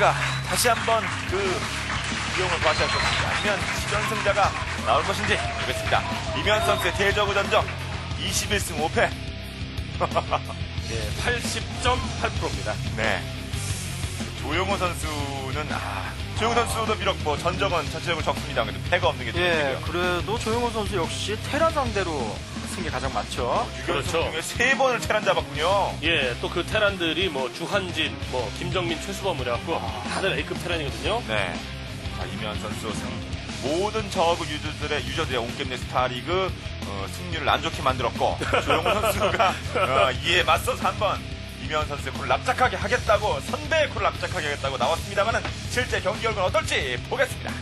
상대가 다시 한번 그 비용을 과시할 것인지 아니면 시전승자가 나올 것인지 보겠습니다. 이면 선수의 대저구 전적 21승 5패. 예, 80.8%입니다. 네. 조용호 선수는 조용호 선수도 비록 뭐 전적은 전체적으로 적습니다. 근데 패가 없는 게 예, 중요해요. 그래도 조용호 선수 역시 테란 상대로 승리 가장 많죠. 유결승 그렇죠. 중에 3번을 테란 잡았군요. 예, 또 그 테란들이 뭐 주한진, 뭐 김정민, 최수범을 해갖고 다들 A급 테란이거든요. 네. 자, 이면 선수 모든 저그 유저들의 온게임넷 스타리그 승률을 안 좋게 만들었고 조용호 선수가 이에 맞서서 한번 이면 선수의 콜을 납작하게 하겠다고 선배의 콜을 납작하게 하겠다고 나왔습니다만은 실제 경기 결과는 어떨지 보겠습니다.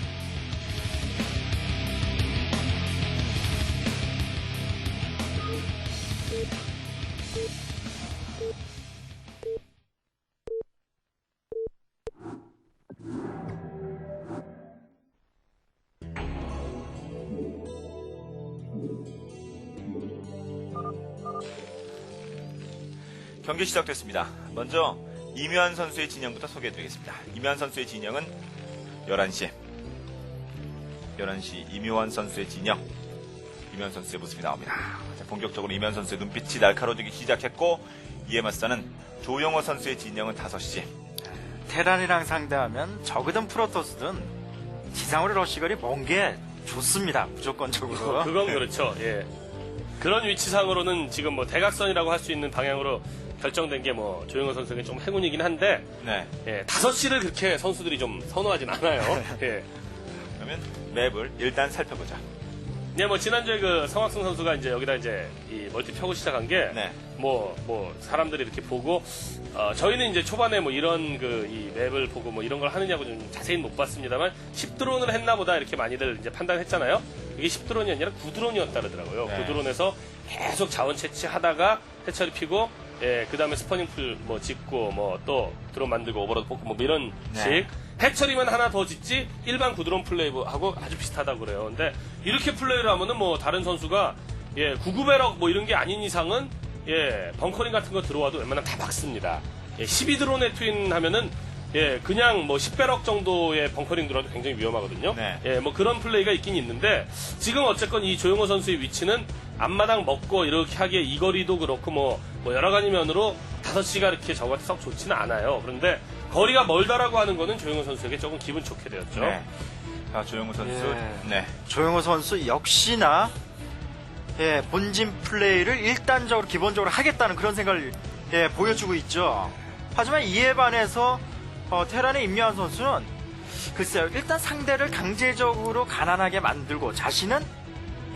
경기 시작됐습니다. 먼저 이면 선수의 진영부터 소개해드리겠습니다. 이면 선수의 진영은 11시 이묘한 선수의 진영, 이면 선수의 모습이 나옵니다. 자, 본격적으로 이면 선수의 눈빛이 날카로워지기 시작했고 이에 맞서는 조용호 선수의 진영은 5시. 테란이랑 상대하면 저그든 프로토스든 지상으로 러시거리 먼 게 좋습니다. 무조건적으로. 그건 그렇죠. 예. 그런 위치상으로는 지금 뭐 대각선이라고 할 수 있는 방향으로 결정된 게 뭐 조용호 선수에게 좀 행운이긴 한데, 네. 예, 5시를 그렇게 선수들이 좀 선호하진 않아요. 예. 그러면 맵을 일단 살펴보자. 네, 뭐 지난주에 그 성학승 선수가 이제 여기다 이제 이 멀티 펴고 시작한 게, 네. 뭐 사람들이 이렇게 보고, 저희는 이제 초반에 뭐 이런 그 이 맵을 보고 뭐 이런 걸 하느냐고 좀 자세히 못 봤습니다만 10드론을 했나 보다 이렇게 많이들 이제 판단했잖아요. 이게 10드론이 아니라 9드론이었다 그러더라고요. 네. 9드론에서 계속 자원 채취하다가 해처리 피고, 예, 그 다음에 스퍼닝풀 뭐 짓고, 뭐 또 드론 만들고 오버로드 뽑고 뭐 이런 네. 식. 해처리만 하나 더 짓지 일반 구드론 플레이하고 아주 비슷하다고 그래요. 근데 이렇게 플레이를 하면은 뭐 다른 선수가 예, 9구배럭 뭐 이런 게 아닌 이상은 예, 벙커링 같은 거 들어와도 웬만하면 다 박습니다. 예, 12드론에 트윈 하면은 예, 그냥 뭐 10배럭 정도의 벙커링 들어와도 굉장히 위험하거든요. 네. 예, 뭐 그런 플레이가 있긴 있는데 지금 어쨌건 이 조용호 선수의 위치는 앞마당 먹고 이렇게 하기에 이 거리도 그렇고 뭐 여러 가지 면으로 5시가 이렇게 저한테 썩 좋지는 않아요. 그런데 거리가 멀다라고 하는 거는 조용호 선수에게 조금 기분 좋게 되었죠. 네. 자, 조용호 선수. 예. 네. 조용호 선수 역시나 예, 본진 플레이를 일단적으로 기본적으로 하겠다는 그런 생각을 예, 보여주고 있죠. 하지만 이에 반해서 테란의 임요한 선수는 글쎄요, 일단 상대를 강제적으로 가난하게 만들고 자신은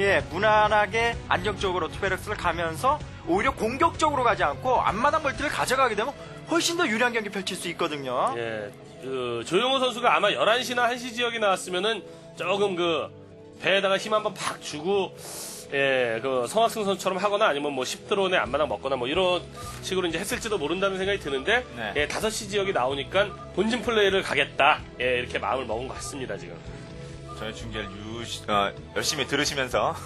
예, 무난하게 안정적으로 투베럭스를 가면서 오히려 공격적으로 가지 않고 앞마당 멀티를 가져가게 되면 훨씬 더 유리한 경기 펼칠 수 있거든요. 예, 그 조용호 선수가 아마 11시나 1시 지역에 나왔으면은 조금 그 배에다가 힘 한번 팍 주고 예, 그 성학승 선수처럼 하거나 아니면 뭐 10드론에 앞마당 먹거나 뭐 이런 식으로 이제 했을지도 모른다는 생각이 드는데 네. 예, 5시 지역이 나오니까 본진 플레이를 가겠다. 예, 이렇게 마음을 먹은 것 같습니다, 지금. 저희 중계를 열심히 들으시면서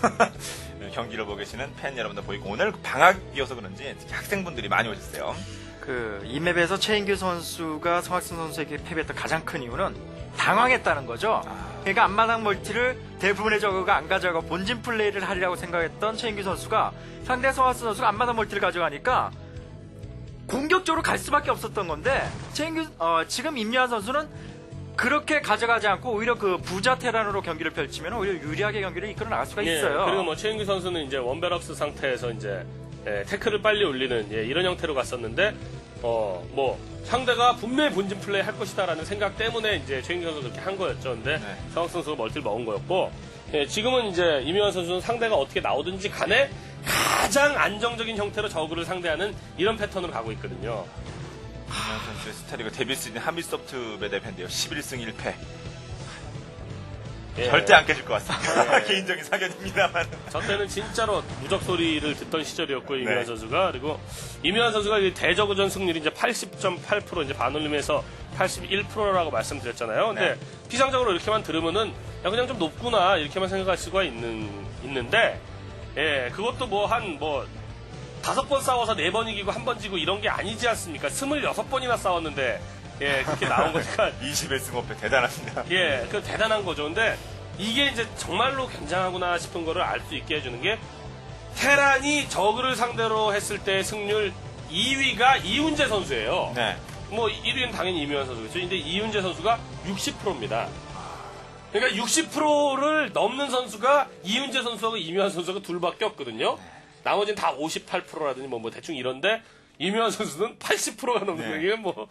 경기를 보고 계시는 팬 여러분들 보이고 오늘 방학이어서 그런지 특히 학생분들이 많이 오셨어요. 이 맵에서 최인규 선수가 성학승 선수에게 패배했던 가장 큰 이유는 당황했다는 거죠. 그러니까 앞마당 멀티를 대부분의 저그가 안 가져가고 본진 플레이를 하리라고 생각했던 최인규 선수가 상대 성학승 선수가 앞마당 멀티를 가져가니까 공격적으로 갈 수밖에 없었던 건데 지금 임요한 선수는 그렇게 가져가지 않고 오히려 그 부자 테란으로 경기를 펼치면 오히려 유리하게 경기를 이끌어 나갈 수가 예, 있어요. 그리고 뭐 최인규 선수는 이제 원베럭스 상태에서 이제 예, 태클을 빨리 올리는 예, 이런 형태로 갔었는데 뭐 상대가 분명히 본진 플레이 할 것이다라는 생각 때문에 이제 최인규 선수가 그렇게 한 거였죠. 근데 네. 성학 선수가 멀티를 먹은 거였고 예, 지금은 이제 이명환 선수는 상대가 어떻게 나오든지 간에 가장 안정적인 형태로 저그를 상대하는 이런 패턴으로 가고 있거든요. 이면 선수의 스타리그 데뷔 시즌 한빛소프트 매대팬인데요. 11승 1패. 예. 절대 안 깨질 것 같습니다. 개인적인 사견입니다만. 저 때는 진짜로 무적 소리를 듣던 시절이었고 이명환 네. 선수가 그리고 이명환 선수가 대저그전 승률이 이제 80.8% 이제 반올림에서 81%라고 말씀드렸잖아요. 근데 네. 피상적으로 이렇게만 들으면은 야 그냥 좀 높구나 이렇게만 생각할 수가 있는데 예 그것도 뭐 한 5번 싸워서 4번 이기고 1번 지고 이런 게 아니지 않습니까? 26번이나 싸웠는데 예, 그렇게 나온 거니까 21승 5패 대단합니다. 예, 그 대단한 거죠. 근데 이게 이제 정말로 굉장하구나 싶은 거를 알 수 있게 해주는 게 테란이 저그를 상대로 했을 때 승률 2위가 이훈재 선수예요. 네. 뭐 1위는 당연히 이묘한 선수겠죠. 근데 이훈재 선수가 60%입니다. 그러니까 60%를 넘는 선수가 이훈재 선수하고 이묘한 선수가 둘밖에 없거든요. 나머지는 다 58%라든지 뭐 대충 이런데 이묘한 선수는 80%가 넘는 게 뭐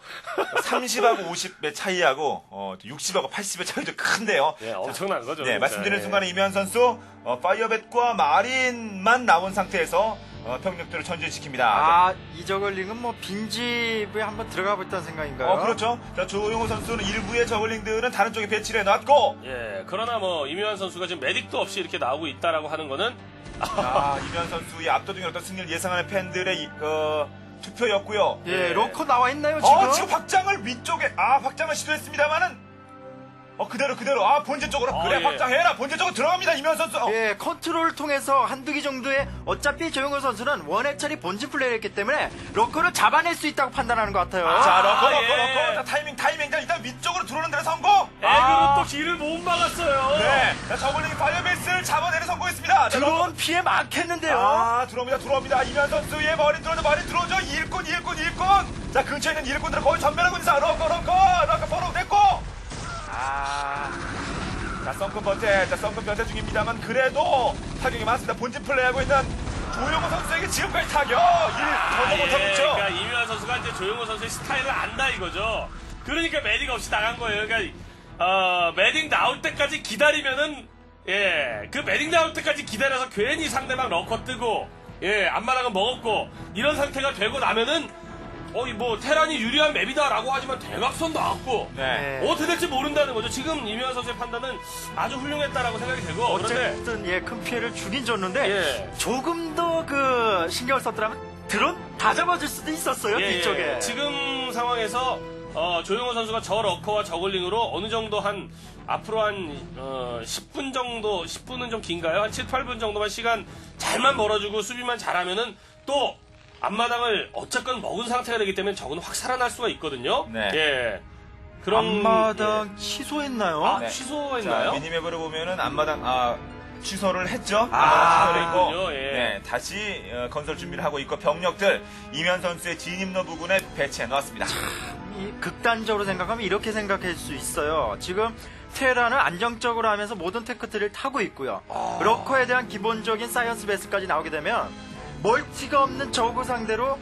30하고 50의 차이하고 60하고 80의 차이도 큰데요. 예, 엄청난 거죠. 네, 진짜. 말씀드리는 예. 순간에 이면 선수 파이어벳과 마린만 나온 상태에서 병력들을 전진시킵니다. 아, 이 저글링은 뭐 빈집에 한번 들어가 보겠다는 생각인가요? 그렇죠. 자, 조용호 선수는 일부의 저글링들은 다른 쪽에 배치를 해놨고, 예, 그러나 뭐 이묘한 선수가 지금 메딕도 없이 이렇게 나오고 있다라고 하는 거는 이면 선수의 압도적인 어떤 승리를 예상하는 팬들의 투표였고요. 예, 로커 나와 있나요, 지금? 지금 확장을 위쪽에, 확장을 시도했습니다만은, 그대로, 본진 쪽으로, 그래, 예. 확장해라! 본진 쪽으로 들어갑니다, 이면 선수! 예, 컨트롤을 통해서 한두 기 정도의 어차피 조용호 선수는 원해처리 본진 플레이를 했기 때문에 로커를 잡아낼 수 있다고 판단하는 것 같아요. 자, 러커. 예. 자, 타이밍. 자, 일단 위쪽으로 들어오는 데는 성공! 에그로 또 길을 못 막았어요. 네. 자, 저글링이 파이어베이스를 잡아내는 성공했습니다. 자, 들어온 피해 많겠는데요. 들어옵니다. 이면 선수의 머리 들어오죠. 일꾼. 자, 근처에 있는 일꾼들을 거의 전멸하고 있는 사 러커 바로 됐고! 자, 썬큰 변태 중입니다만, 그래도 타격이 많습니다. 본진 플레이하고 있는 조용호 선수에게 지금까지 타격! 전혀 못하고 있죠. 그러니까 이묘한 선수가 이제 조용호 선수의 스타일을 안다 이거죠. 그러니까 메딕 없이 나간 거예요. 그러니까 메딕 나올 때까지 기다리면은 그 메딕 나올 때까지 기다려서 괜히 상대방 러커 뜨고 앞마당은 먹었고 이런 상태가 되고 나면은 뭐 테란이 유리한 맵이다라고 하지만 대각선 나왔고 네. 어떻게 될지 모른다는 거죠. 지금 이묘한 선수의 판단은 아주 훌륭했다라고 생각이 되고 그런데 어쨌든 큰 피해를 주긴 줬는데 예. 조금 더 신경을 썼더라면 드론 다 잡아줄 수도 있었어요, 뒤쪽에. 지금 상황에서 조용호 선수가 저 러커와 저글링으로 어느 정도 앞으로 한 10분은 좀 긴가요? 한 7, 8분 정도만 시간 잘만 벌어주고 수비만 잘하면은 또 앞마당을 어쨌건 먹은 상태가 되기 때문에 적은 확 살아날 수가 있거든요. 네. 예. 그런 앞마당 취소했나요? 네. 취소했나요? 자, 미니맵으로 보면은 앞마당 취소를 했죠. 아, 취소를 했고, 그렇군요. 예. 네, 다시 건설 준비를 하고 있고 병력들 이면 선수의 진입로 부근에 배치해 놨습니다. 극단적으로 생각하면 이렇게 생각할 수 있어요. 지금 테라는 안정적으로 하면서 모든 테크트를 타고 있고요. 러커에 대한 기본적인 사이언스 베스까지 나오게 되면 멀티가 없는 저그 상대로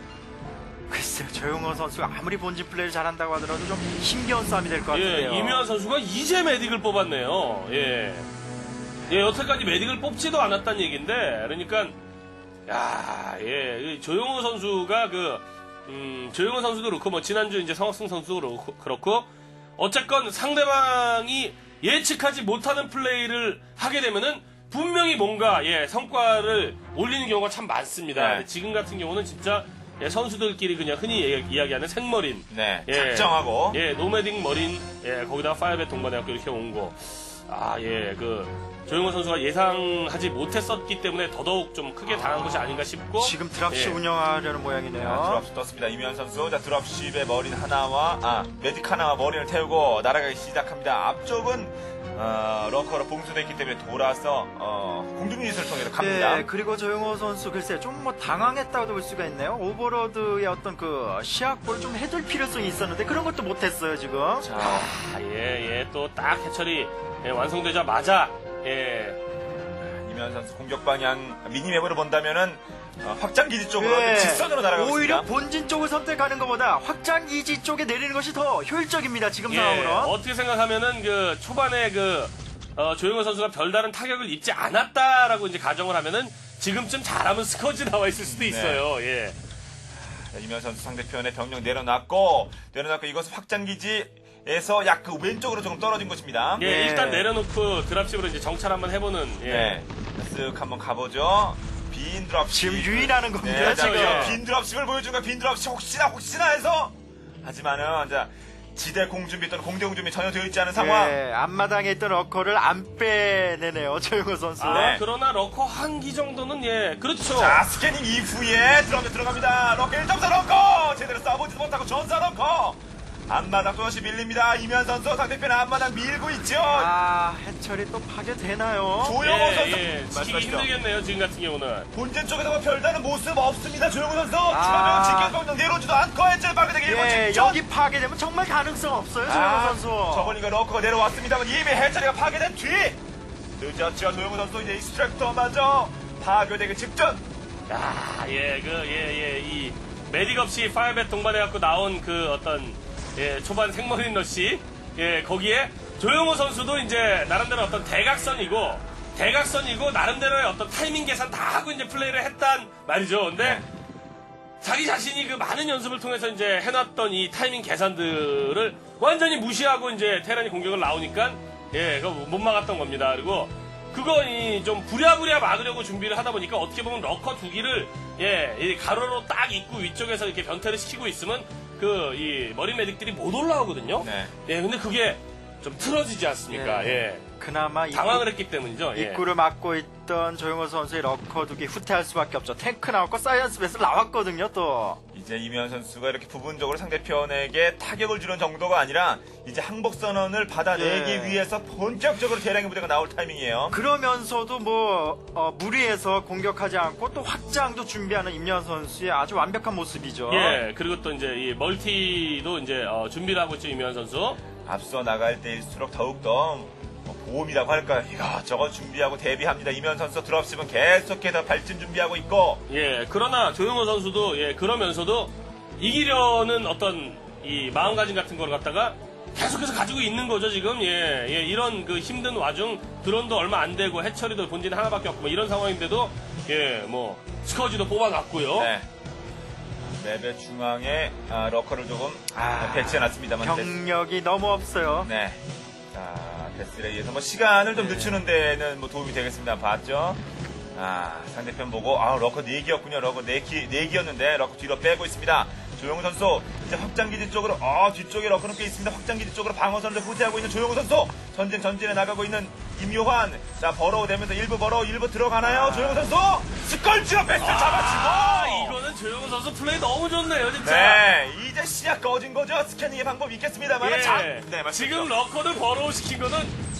글쎄요, 조용호 선수가 아무리 본진 플레이를 잘한다고 하더라도 좀 힘겨운 싸움이 될 것 같은데요. 이묘한 선수가 이제 메딕을 뽑았네요. 여태까지 메딕을 뽑지도 않았다는 얘기인데, 그러니까, 조용호 선수가 조용호 선수도 그렇고, 뭐, 지난주 이제 성학승 선수도 그렇고, 어쨌건 상대방이 예측하지 못하는 플레이를 하게 되면은, 분명히 뭔가, 성과를 올리는 경우가 참 많습니다. 네. 근데 지금 같은 경우는 진짜, 선수들끼리 그냥 흔히 이야기하는 생머린. 네, 작정하고. 노매딩 머린, 거기다가 파이어벳 동반해갖고 이렇게 온 거. 조용호 선수가 예상하지 못했었기 때문에 더더욱 좀 크게 당한 것이 아닌가 싶고. 지금 드랍시 운영하려는 모양이네요. 드랍십 떴습니다. 이면 선수. 자, 드랍십에 머린 하나와, 메딕 하나와 머린을 태우고 날아가기 시작합니다. 앞쪽은, 러커로 봉쇄됐기 때문에 돌아서, 공중 유닛을 통해서 갑니다. 네, 그리고 조용호 선수 글쎄 좀 뭐 당황했다고도 볼 수가 있네요. 오버로드의 어떤 시약볼을 좀 해둘 필요성이 있었는데 그런 것도 못했어요 지금. 자, 또 딱 해철이 완성되자마자 이면 선수 공격 방향 미니맵으로 본다면은 확장 기지 쪽으로 네, 직선으로 날아가고 오히려 있습니다. 본진 쪽을 선택하는 것보다 확장 기지 쪽에 내리는 것이 더 효율적입니다 지금 상황으로. 어떻게 생각하면은 초반에 조용호 선수가 별다른 타격을 입지 않았다라고 이제 가정을 하면은 지금쯤 잘하면 스커지 나와 있을 수도 있어요. 자, 이면 선수 상대편의 병력 내려놨고 이것은 확장 기지에서 약 그 왼쪽으로 조금 떨어진 곳입니다. 일단 내려놓고 드랍십으로 이제 정찰 한번 해보는. 쓱 한번 가보죠. 빈 드랍십. 지금 유인하는 겁니다 네, 지금. 빈 드랍십을 보여준 거야. 빈 드랍십 혹시나 해서. 하지만은 자 지대 공준비 또는 공대 공준비 전혀 되어 있지 않은 상황. 네, 앞마당에 있던 러커를 안 빼내네요 조용호 선수. 네. 그러나 러커 한 기 정도는 그렇죠. 자, 스캐닝 이후에 들어갑니다. 러커 1.4 러커! 제대로 싸우지도 못하고 전사 러커! 앞마당 또다시 밀립니다. 이면 선수 상대편 앞마당 밀고 있죠. 해철이 또 파괴되나요? 조영호 선수 지키기 말씀하시죠. 힘들겠네요, 지금 같은 경우는. 본진 쪽에서 뭐 별다른 모습 없습니다. 조영호 선수 지금은 지켜서 내려오지도 않고 해철 파괴되기 일본 직전. 여기 파괴되면 정말 가능성 없어요, 조영호 선수. 저걸링과 러커가 내려왔습니다만 이미 해철이가 파괴된 뒤 늦었죠. 조영호 선수 이제 익스트랙터마저 파괴되기 직전. 이 메딕 없이 파이어벳 동반해갖고 나온 그 어떤 초반 생머리 러시 거기에 조영호 선수도 이제 나름대로 어떤 대각선이고 나름대로의 어떤 타이밍 계산 다 하고 이제 플레이를 했단 말이죠. 근데 자기 자신이 그 많은 연습을 통해서 이제 해놨던 이 타이밍 계산들을 완전히 무시하고 이제 테란이 공격을 나오니까 그거 못 막았던 겁니다. 그리고 그거니 좀 부랴부랴 막으려고 준비를 하다 보니까 어떻게 보면 러커 두 기를 이 가로로 딱 입구 위쪽에서 이렇게 변태를 시키고 있으면 이 머리 메딕들이 못 올라오거든요. 네. 근데 그게 좀 틀어지지 않습니까? 그나마 당황을 했기 때문이죠. 입구를 막고 있던 조영호 선수의 러커 두기 후퇴할 수밖에 없죠. 탱크 나왔고 사이언스 베스 나왔거든요, 또. 이제 이면 선수가 이렇게 부분적으로 상대편에게 타격을 주는 정도가 아니라 이제 항복 선언을 받아내기 위해서 본격적으로 대량의 부대가 나올 타이밍이에요. 그러면서도 무리해서 공격하지 않고 또 확장도 준비하는 임현 선수의 아주 완벽한 모습이죠. 그리고 또 이제 이 멀티도 이제 준비를 하고 있죠, 이면 선수. 앞서 나갈 때일수록 더욱더 보험이라고 할까요? 이것저것 준비하고 대비합니다. 이면 선수 드롭십은 계속해서 발진 준비하고 있고. 그러나 조용호 선수도 그러면서도 이기려는 어떤 이 마음가짐 같은 걸 갖다가 계속해서 가지고 있는 거죠, 지금. 이런 그 힘든 와중 드론도 얼마 안 되고 해처리도 본진 하나밖에 없고 이런 상황인데도 스커지도 뽑아놨고요. 네. 맵의 중앙에 러커를 조금 배치해놨습니다만 경력이 너무 없어요. 네. 자, 베스에 의해서 시간을 좀 늦추는 데는 도움이 되겠습니다. 봤죠? 상대편 보고 러커 4기였군요. 러커 4기였는데 러커 뒤로 빼고 있습니다. 조용호 선수 이제 확장기지 쪽으로 뒤쪽에 러커는 꽤 있습니다. 확장기지 쪽으로 방어선을 후퇴하고 있는 조용호 선수 전진에 나가고 있는 임요환. 자, 버로우 되면서 일부 버로우 일부 들어가나요? 조용호 선수 스컬지로 베스트 잡아치고 이거는 조용호 선수 플레이 너무 좋네요, 진짜. 네, 이제 시야 꺼진 거죠. 스캐닝의 방법이 있겠습니다만 지금 러커를 버로우 시킨 거는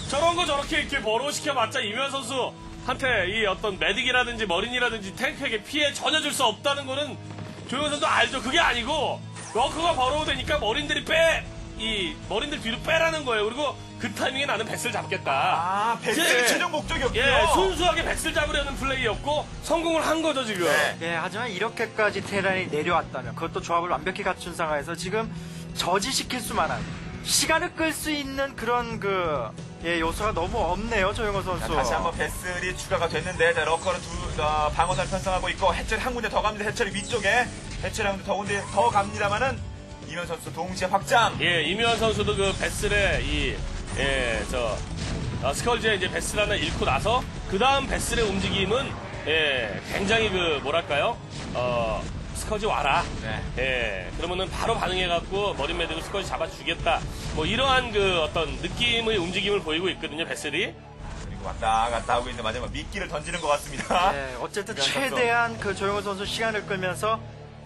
저런 거 저렇게 이렇게 버로우 시켜봤자 이면 선수 한테 이 어떤 메딕이라든지 머린이라든지 탱크에게 피해 전혀 줄 수 없다는 거는 조용호 선수 알죠. 그게 아니고 러커가 버로우 되니까 머린들 뒤로 빼라는 거예요. 그리고 그 타이밍에 나는 배스를 잡겠다. 베스의 최종 목적이었군요. 순수하게 배스를 잡으려는 플레이였고 성공을 한 거죠, 지금. 하지만 이렇게까지 테란이 내려왔다면 그것도 조합을 완벽히 갖춘 상황에서 지금 저지시킬 수만한 시간을 끌 수 있는 그런 요소가 너무 없네요, 조영호 선수. 다시 한번 베슬이 추가가 됐는데, 러커를 방어선을 편성하고 있고, 해철이 한 군데 더 갑니다. 해철이 위쪽에, 해철이 한 군데 더 갑니다만은, 이면 선수 동시에 확장. 이면 선수도 그 베슬의 스컬지에 이제 베슬 하나 잃고 나서, 그 다음 베슬의 움직임은, 굉장히 스커지 와라. 그러면은 바로 반응해갖고 머리 매들고 스커지 잡아주겠다. 이러한 어떤 느낌의 움직임을 보이고 있거든요, 베슬이. 그리고 왔다 갔다 하고 있는데 마지막 미끼를 던지는 것 같습니다. 어쨌든 최대한 조영호 선수 시간을 끌면서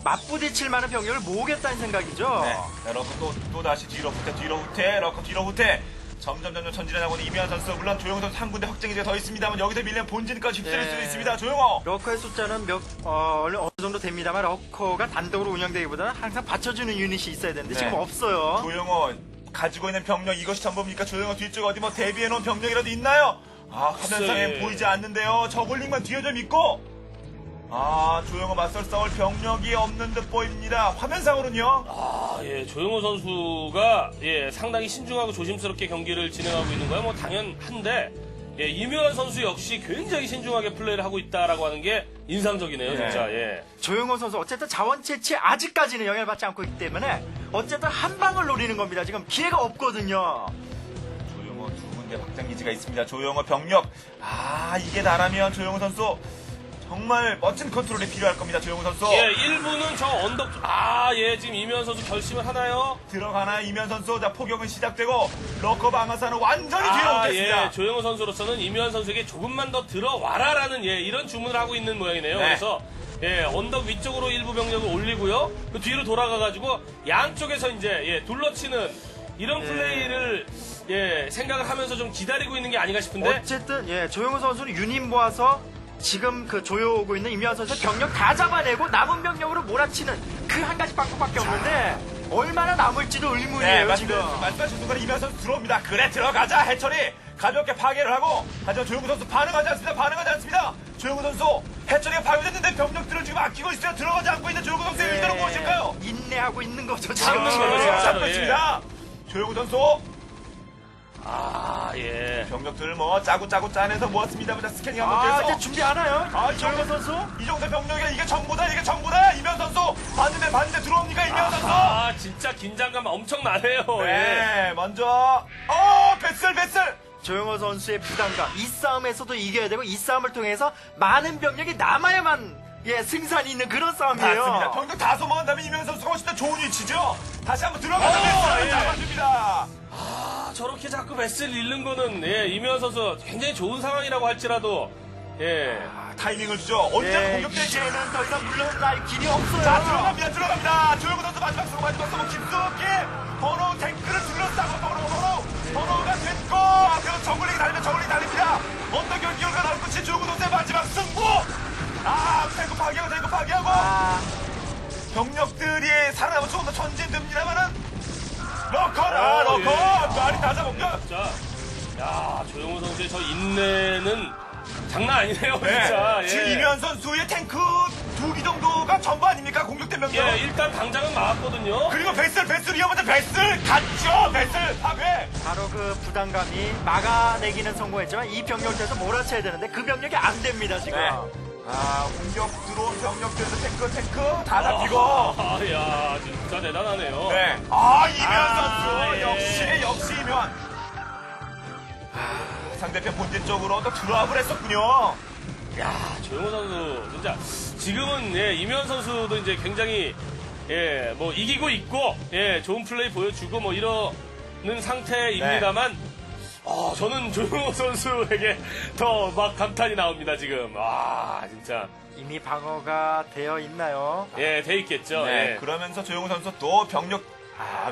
맞부딪힐 만한 병력을 모으겠다는 생각이죠. 자, 러커 또 다시 뒤로 후퇴, 러커 뒤로 후퇴. 점점 전진해 나가는 이면 선수, 물론 조용호 선수 한 군데 확장기지가 더 있습니다만 여기서 밀리면 본진까지 휩쓸릴 수도 있습니다. 조용호. 러커의 숫자는 어느 정도 됩니다만 러커가 단독으로 운영되기보다는 항상 받쳐주는 유닛이 있어야 되는데 지금 없어요. 조용호 가지고 있는 병력 이것이 전부입니까? 조용호 뒤쪽 어디 대비해놓은 병력이라도 있나요? 화면상에 보이지 않는데요. 저글링만 뒤에 좀 있고. 조용호 맞설 싸울 병력이 없는 듯 보입니다. 화면상으로는요. 조용호 선수가 상당히 신중하고 조심스럽게 경기를 진행하고 있는 거야 당연한데 이묘한 선수 역시 굉장히 신중하게 플레이를 하고 있다라고 하는 게 인상적이네요, 진짜. 조용호 선수 어쨌든 자원 채취 아직까지는 영향을 받지 않고 있기 때문에 어쨌든 한 방을 노리는 겁니다. 지금 기회가 없거든요. 조용호 두 군데 확장기지가 있습니다. 조용호 병력. 이게 나라면 조용호 선수 정말 멋진 컨트롤이 필요할 겁니다. 조용호 선수. 예, 1부는 저 언덕, 지금 이면 선수 결심을 하나요? 들어가나 이면 선수. 자, 포격은 시작되고 러커 방아사는 완전히 뒤로 옮겼습니다. 예, 조영호 선수로서는 이면 선수에게 조금만 더 들어와라라는 이런 주문을 하고 있는 모양이네요. 네. 그래서 언덕 위쪽으로 일부 병력을 올리고요. 그 뒤로 돌아가가지고 양쪽에서 이제 둘러치는 이런 플레이를 생각을 하면서 좀 기다리고 있는 게 아닌가 싶은데. 어쨌든 조용호 선수는 유닛 모아서 지금 그 조여오고 있는 임현 선수 병력 다 잡아내고 남은 병력으로 몰아치는 그 한 가지 방법밖에 없는데 얼마나 남을지도 의문이에요. 지금. 말씀하신 순간 이면 선수 들어옵니다. 그래 들어가자. 해철이 가볍게 파괴를 하고 하지만 조용호 선수 반응하지 않습니다. 조용호 선수 해철이가 파괴됐는데 병력들을 지금 아끼고 있어요. 들어가지 않고 있는 조용호 선수의 의도는 무엇일까요? 인내하고 있는 거죠. 잡는 지금. 거죠, 진짜. 잡고 있습니다. 조용호 선수 병력들을 짜고 짜내서 모았습니다. 자, 스캐닝 한번 이제 해서 준비하나요? 조용호 선수? 이 정도 병력이 이게 전부다. 이면 선수 봤는데 들어옵니까 이면 선수? 진짜 긴장감 엄청 나네요. 네, 먼저 뱃슬 조용호 선수의 부담감, 이 싸움에서도 이겨야 되고 이 싸움을 통해서 많은 병력이 남아야만 승산이 있는 그런 싸움이에요. 맞습니다. 병력 다 소모한 다음에 이면 선수가 훨씬 더 좋은 위치죠. 다시 한번 들어가서 뱃슬을 잡아줍니다. 저렇게 자꾸 베스를 잃는 거는 이면 선수 굉장히 좋은 상황이라고 할지라도 타이밍을 주죠. 언제 공격될지. 이제는 더 이상 물러날 길이 없어요. 자, 들어갑니다. 조용호 선수 마지막 쓰고 깊숙이 번호 탱크를 둘러싸고 번호가 됐고 앞에서 저글링이 달립니다. 언덕 경기가 나올 끝이 조용호 선수의 마지막 승부. 탱크 파괴하고 병력들이 살아남아 조금 더 전진됩니다만은 러커 말이 다 잡았고요. 조용호 선수의 저 인내는 장난 아니네요, 진짜. 지금 이면 선수의 탱크 2기 정도가 전부 아닙니까? 공격된 병력. 일단 당장은 막았거든요. 그리고 뱃슬 위험한데 뱃슬 갔죠. 뱃슬 파괴. 바로 그 부담감이 막아내기는 성공했지만 이 병력에서 몰아쳐야 되는데 그 병력이 안 됩니다 지금. 공격 들어온 병력들에서 탱크 다 잡히고. 진짜 대단하네요. 이면 선수 역시 이면. 상대편 본진 쪽으로 또 드랍을 했었군요. 조용호 선수 진짜 지금은 이면 선수도 이제 굉장히 이기고 있고 좋은 플레이 보여주고 이러는 상태입니다만 저는 조용호 선수에게 더 막 감탄이 나옵니다 지금. 진짜 이미 방어가 되어 있나요? 돼 있겠죠. 그러면서 조용호 선수 또 병력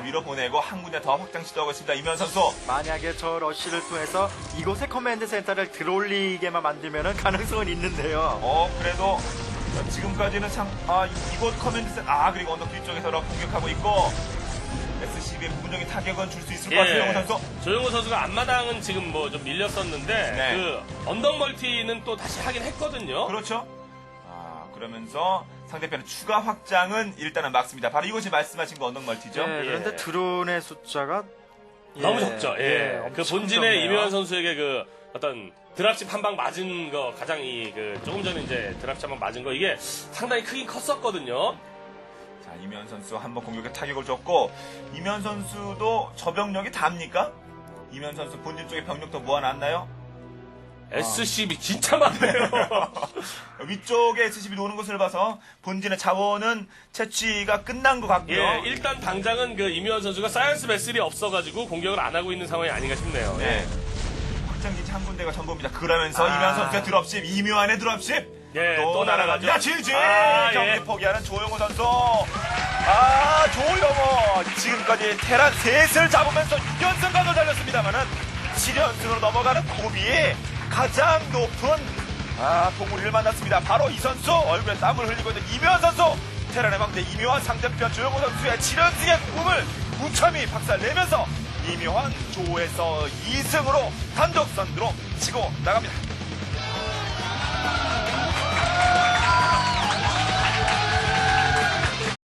위로 보내고 한 군데 더 확장 시도하고 있습니다. 이면 선수. 만약에 저 러쉬를 통해서 이곳에 커맨드 센터를 들어올리게만 만들면 가능성은 있는데요. 그래도 지금까지는 이곳 커맨드 센터 그리고 언덕 뒤쪽에서 공격하고 있고 SCB의 부분적인 타격은 줄 수 있을 것 같아요. 조용호 선수. 조용호 선수가 앞마당은 지금 좀 밀렸었는데 그 언덕 멀티는 또 다시 하긴 했거든요. 그렇죠. 그러면서 상대편의 추가 확장은 일단은 막습니다. 바로 이것이 말씀하신 거 언덕 멀티죠. 그런데 드론의 숫자가 너무 적죠. 그 엄청 본진의 적네요. 이면 선수에게 그 어떤 드랍십 한 방 맞은 거 가장 조금 전에 이제 드랍십 한 방 맞은 거 이게 상당히 크긴 컸었거든요. 자, 이면 선수 한번 공격에 타격을 줬고 이면 선수도 저 병력이 답니까? 이면 선수 본진 쪽에 병력도 모아놨나요? SCB 진짜 많네요. 위쪽에 SCB 노는 것을 봐서 본진의 자원은 채취가 끝난 것 같고요. 일단 당장은 그 이면 선수가 사이언스 베슬이 없어가지고 공격을 안 하고 있는 상황이 아닌가 싶네요. 확장기지 한 군데가 전부입니다. 그러면서 이면 선수의 드롭십, 이묘한의 드롭십 또 날아가죠. 지지 경기 포기하는 조용호 선수. 조용호 지금까지 테란 셋을 잡으면서 6연승까지 달렸습니다만은 7연승으로 넘어가는 고비 가장 높은 동물을 만났습니다. 바로 이 선수 얼굴에 땀을 흘리고 있는 이묘한 선수. 테란의 막대 이묘한 상대편 조용호 선수의 7연승의 꿈을 무참히 박살내면서 이묘한 조에서 2승으로 단독 선두로 치고 나갑니다.